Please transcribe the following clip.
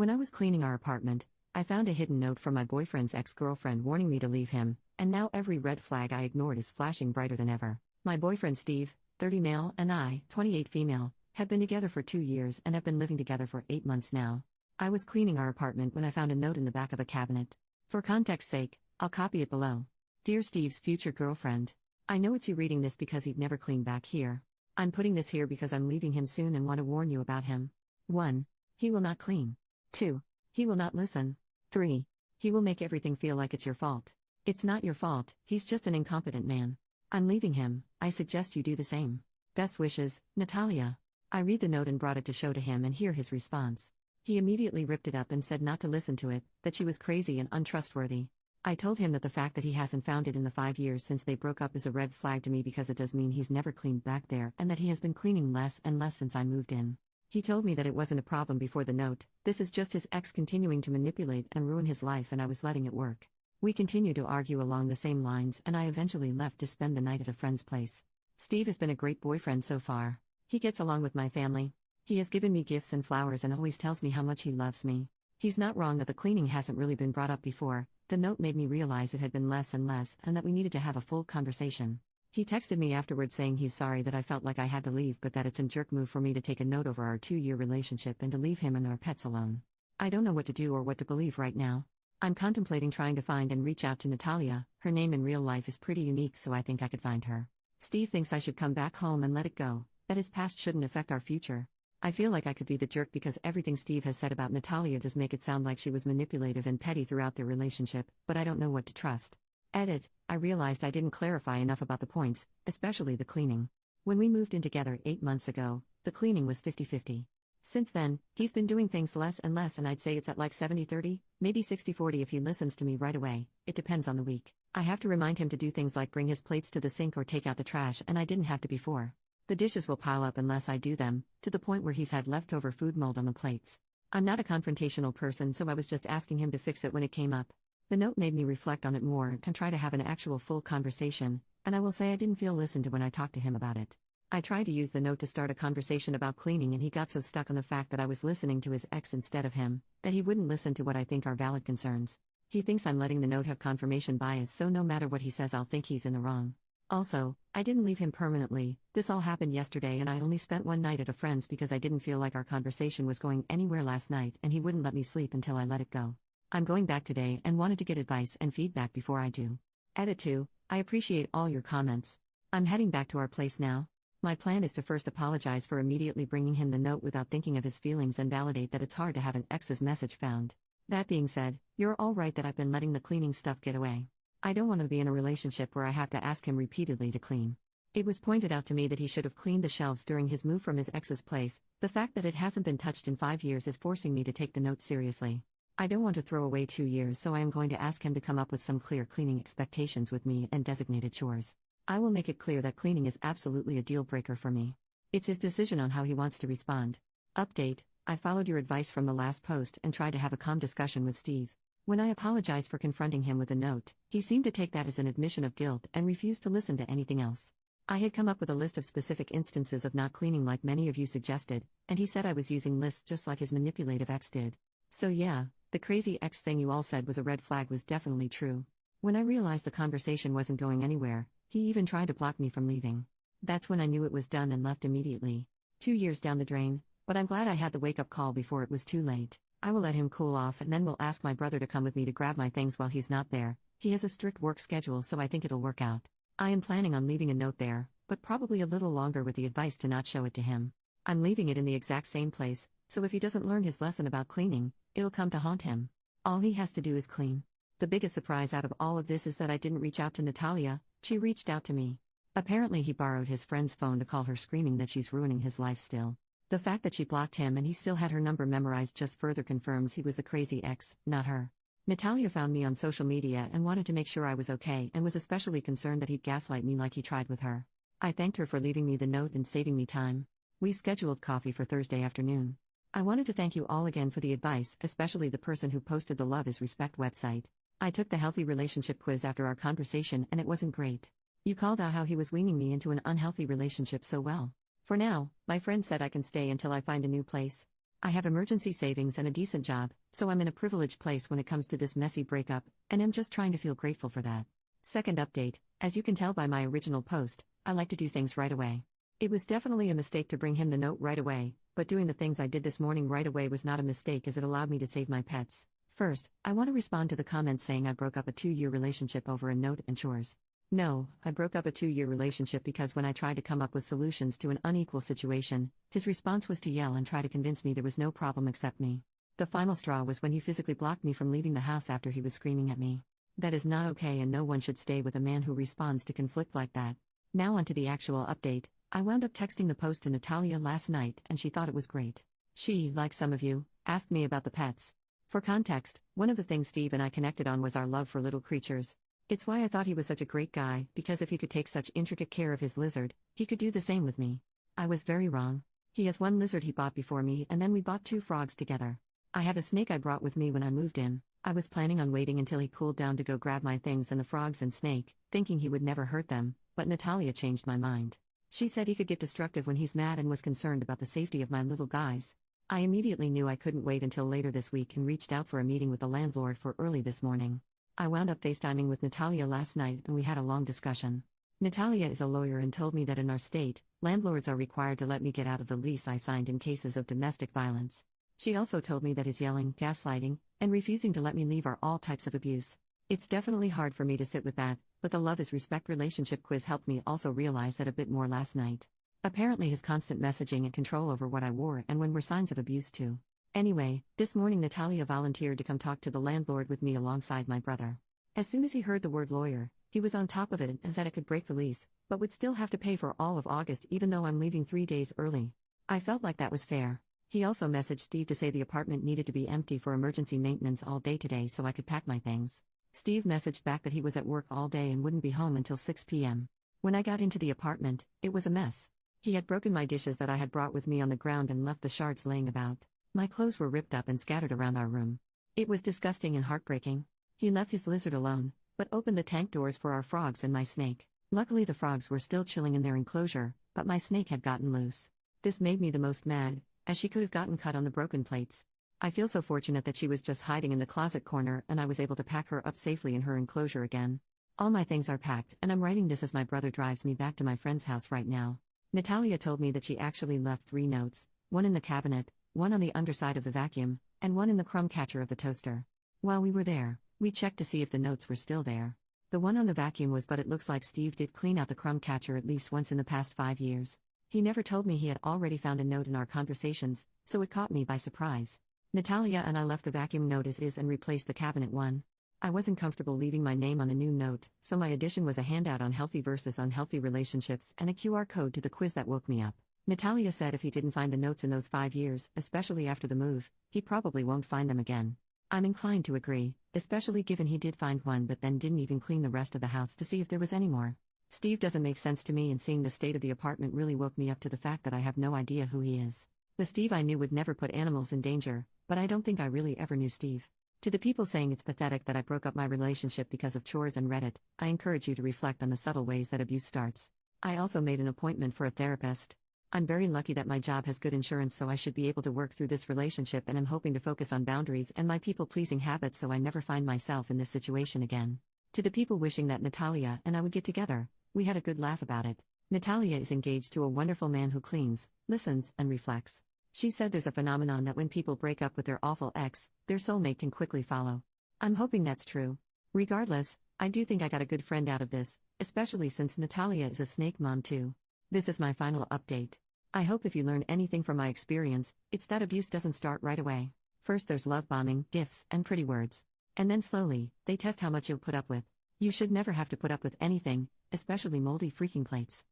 When I was cleaning our apartment, I found a hidden note from my boyfriend's ex-girlfriend warning me to leave him, and now every red flag I ignored is flashing brighter than ever. My boyfriend Steve, 30 male, and I, 28 female, have been together for 2 years and have been living together for 8 months now. I was cleaning our apartment when I found a note in the back of a cabinet. For context's sake, I'll copy it below. Dear Steve's future girlfriend, I know it's you reading this because he'd never clean back here. I'm putting this here because I'm leaving him soon and want to warn you about him. 1. He will not clean. 2. He will not listen. 3. He will make everything feel like it's your fault. It's not your fault, he's just an incompetent man. I'm leaving him, I suggest you do the same. Best wishes, Natalia. I read the note and brought it to show to him and hear his response. He immediately ripped it up and said not to listen to it, that she was crazy and untrustworthy. I told him that the fact that he hasn't found it in the 5 years since they broke up is a red flag to me because it does mean he's never cleaned back there and that he has been cleaning less and less since I moved in. He told me that it wasn't a problem before the note, this is just his ex continuing to manipulate and ruin his life and I was letting it work. We continued to argue along the same lines and I eventually left to spend the night at a friend's place. Steve has been a great boyfriend so far. He gets along with my family. He has given me gifts and flowers and always tells me how much he loves me. He's not wrong that the cleaning hasn't really been brought up before. The note made me realize it had been less and less and that we needed to have a full conversation. He texted me afterwards saying he's sorry that I felt like I had to leave but that it's a jerk move for me to take a note over our 2-year relationship and to leave him and our pets alone. I don't know what to do or what to believe right now. I'm contemplating trying to find and reach out to Natalia. Her name in real life is pretty unique so I think I could find her. Steve thinks I should come back home and let it go, that his past shouldn't affect our future. I feel like I could be the jerk because everything Steve has said about Natalia does make it sound like she was manipulative and petty throughout their relationship, but I don't know what to trust. Edit, I realized I didn't clarify enough about the points, especially the cleaning. When we moved in together 8 months ago, the cleaning was 50-50. Since then, he's been doing things less and less and I'd say it's at like 70-30, maybe 60-40 if he listens to me right away, it depends on the week. I have to remind him to do things like bring his plates to the sink or take out the trash and I didn't have to before. The dishes will pile up unless I do them, to the point where he's had leftover food mold on the plates. I'm not a confrontational person so I was just asking him to fix it when it came up. The note made me reflect on it more and try to have an actual full conversation, and I will say I didn't feel listened to when I talked to him about it. I tried to use the note to start a conversation about cleaning and he got so stuck on the fact that I was listening to his ex instead of him, that he wouldn't listen to what I think are valid concerns. He thinks I'm letting the note have confirmation bias so no matter what he says I'll think he's in the wrong. Also, I didn't leave him permanently, this all happened yesterday and I only spent one night at a friend's because I didn't feel like our conversation was going anywhere last night and he wouldn't let me sleep until I let it go. I'm going back today and wanted to get advice and feedback before I do. Edit 2, I appreciate all your comments. I'm heading back to our place now. My plan is to first apologize for immediately bringing him the note without thinking of his feelings and validate that it's hard to have an ex's message found. That being said, you're all right that I've been letting the cleaning stuff get away. I don't want to be in a relationship where I have to ask him repeatedly to clean. It was pointed out to me that he should have cleaned the shelves during his move from his ex's place. The fact that it hasn't been touched in 5 years is forcing me to take the note seriously. I don't want to throw away 2 years so I am going to ask him to come up with some clear cleaning expectations with me and designated chores. I will make it clear that cleaning is absolutely a deal breaker for me. It's his decision on how he wants to respond. Update, I followed your advice from the last post and tried to have a calm discussion with Steve. When I apologized for confronting him with a note, he seemed to take that as an admission of guilt and refused to listen to anything else. I had come up with a list of specific instances of not cleaning like many of you suggested, and he said I was using lists just like his manipulative ex did. So yeah, the crazy ex thing you all said was a red flag was definitely true. When I realized the conversation wasn't going anywhere, he even tried to block me from leaving. That's when I knew it was done and left immediately. 2 years down the drain, but I'm glad I had the wake-up call before it was too late. I will let him cool off and then will ask my brother to come with me to grab my things while he's not there. He has a strict work schedule so I think it'll work out. I am planning on leaving a note there, but probably a little longer with the advice to not show it to him. I'm leaving it in the exact same place, so if he doesn't learn his lesson about cleaning, it'll come to haunt him. All he has to do is clean. The biggest surprise out of all of this is that I didn't reach out to Natalia, she reached out to me. Apparently he borrowed his friend's phone to call her screaming that she's ruining his life still. The fact that she blocked him and he still had her number memorized just further confirms he was the crazy ex, not her. Natalia found me on social media and wanted to make sure I was okay and was especially concerned that he'd gaslight me like he tried with her. I thanked her for leaving me the note and saving me time. We scheduled coffee for Thursday afternoon. I wanted to thank you all again for the advice, especially the person who posted the Love is Respect website. I took the healthy relationship quiz after our conversation and it wasn't great. You called out how he was weaning me into an unhealthy relationship so well. For now, my friend said I can stay until I find a new place. I have emergency savings and a decent job, so I'm in a privileged place when it comes to this messy breakup, and am just trying to feel grateful for that. Second update, as you can tell by my original post, I like to do things right away. It was definitely a mistake to bring him the note right away, but doing the things I did this morning right away was not a mistake as it allowed me to save my pets. First, I want to respond to the comments saying I broke up a 2-year relationship over a note and chores. No, I broke up a 2-year relationship because when I tried to come up with solutions to an unequal situation, his response was to yell and try to convince me there was no problem except me. The final straw was when he physically blocked me from leaving the house after he was screaming at me. That is not okay, and no one should stay with a man who responds to conflict like that. Now onto the actual update. I wound up texting the post to Natalia last night and she thought it was great. She, like some of you, asked me about the pets. For context, one of the things Steve and I connected on was our love for little creatures. It's why I thought he was such a great guy, because if he could take such intricate care of his lizard, he could do the same with me. I was very wrong. He has one lizard he bought before me, and then we bought 2 frogs together. I have a snake I brought with me when I moved in. I was planning on waiting until he cooled down to go grab my things and the frogs and snake, thinking he would never hurt them, but Natalia changed my mind. She said he could get destructive when he's mad and was concerned about the safety of my little guys. I immediately knew I couldn't wait until later this week and reached out for a meeting with the landlord for early this morning. I wound up FaceTiming with Natalia last night and we had a long discussion. Natalia is a lawyer and told me that in our state, landlords are required to let me get out of the lease I signed in cases of domestic violence. She also told me that his yelling, gaslighting, and refusing to let me leave are all types of abuse. It's definitely hard for me to sit with that, but the Love is Respect relationship quiz helped me also realize that a bit more last night. Apparently his constant messaging and control over what I wore and when were signs of abuse too. Anyway, this morning Natalia volunteered to come talk to the landlord with me alongside my brother. As soon as he heard the word lawyer, he was on top of it and said it could break the lease, but would still have to pay for all of August even though I'm leaving 3 days early. I felt like that was fair. He also messaged Steve to say the apartment needed to be empty for emergency maintenance all day today so I could pack my things. Steve messaged back that he was at work all day and wouldn't be home until 6 p.m. When I got into the apartment, it was a mess. He had broken my dishes that I had brought with me on the ground and left the shards laying about. My clothes were ripped up and scattered around our room. It was disgusting and heartbreaking. He left his lizard alone, but opened the tank doors for our frogs and my snake. Luckily the frogs were still chilling in their enclosure, but my snake had gotten loose. This made me the most mad, as she could have gotten cut on the broken plates. I feel so fortunate that she was just hiding in the closet corner and I was able to pack her up safely in her enclosure again. All my things are packed and I'm writing this as my brother drives me back to my friend's house right now. Natalia told me that she actually left 3 notes, one in the cabinet, one on the underside of the vacuum, and one in the crumb catcher of the toaster. While we were there, we checked to see if the notes were still there. The one on the vacuum was, but it looks like Steve did clean out the crumb catcher at least once in the past 5 years. He never told me he had already found a note in our conversations, so it caught me by surprise. Natalia and I left the vacuum note as is and replaced the cabinet one. I wasn't comfortable leaving my name on a new note, so my addition was a handout on healthy versus unhealthy relationships and a QR code to the quiz that woke me up. Natalia said if he didn't find the notes in those 5 years, especially after the move, he probably won't find them again. I'm inclined to agree, especially given he did find one but then didn't even clean the rest of the house to see if there was any more. Steve doesn't make sense to me, and seeing the state of the apartment really woke me up to the fact that I have no idea who he is. The Steve I knew would never put animals in danger, but I don't think I really ever knew Steve. To the people saying it's pathetic that I broke up my relationship because of chores and Reddit, I encourage you to reflect on the subtle ways that abuse starts. I also made an appointment for a therapist. I'm very lucky that my job has good insurance, so I should be able to work through this relationship, and I'm hoping to focus on boundaries and my people-pleasing habits so I never find myself in this situation again. To the people wishing that Natalia and I would get together, we had a good laugh about it. Natalia is engaged to a wonderful man who cleans, listens, and reflects. She said there's a phenomenon that when people break up with their awful ex, their soulmate can quickly follow. I'm hoping that's true. Regardless, I do think I got a good friend out of this, especially since Natalia is a snake mom too. This is my final update. I hope if you learn anything from my experience, it's that abuse doesn't start right away. First there's love bombing, gifts, and pretty words. And then slowly, they test how much you'll put up with. You should never have to put up with anything, especially moldy freaking plates.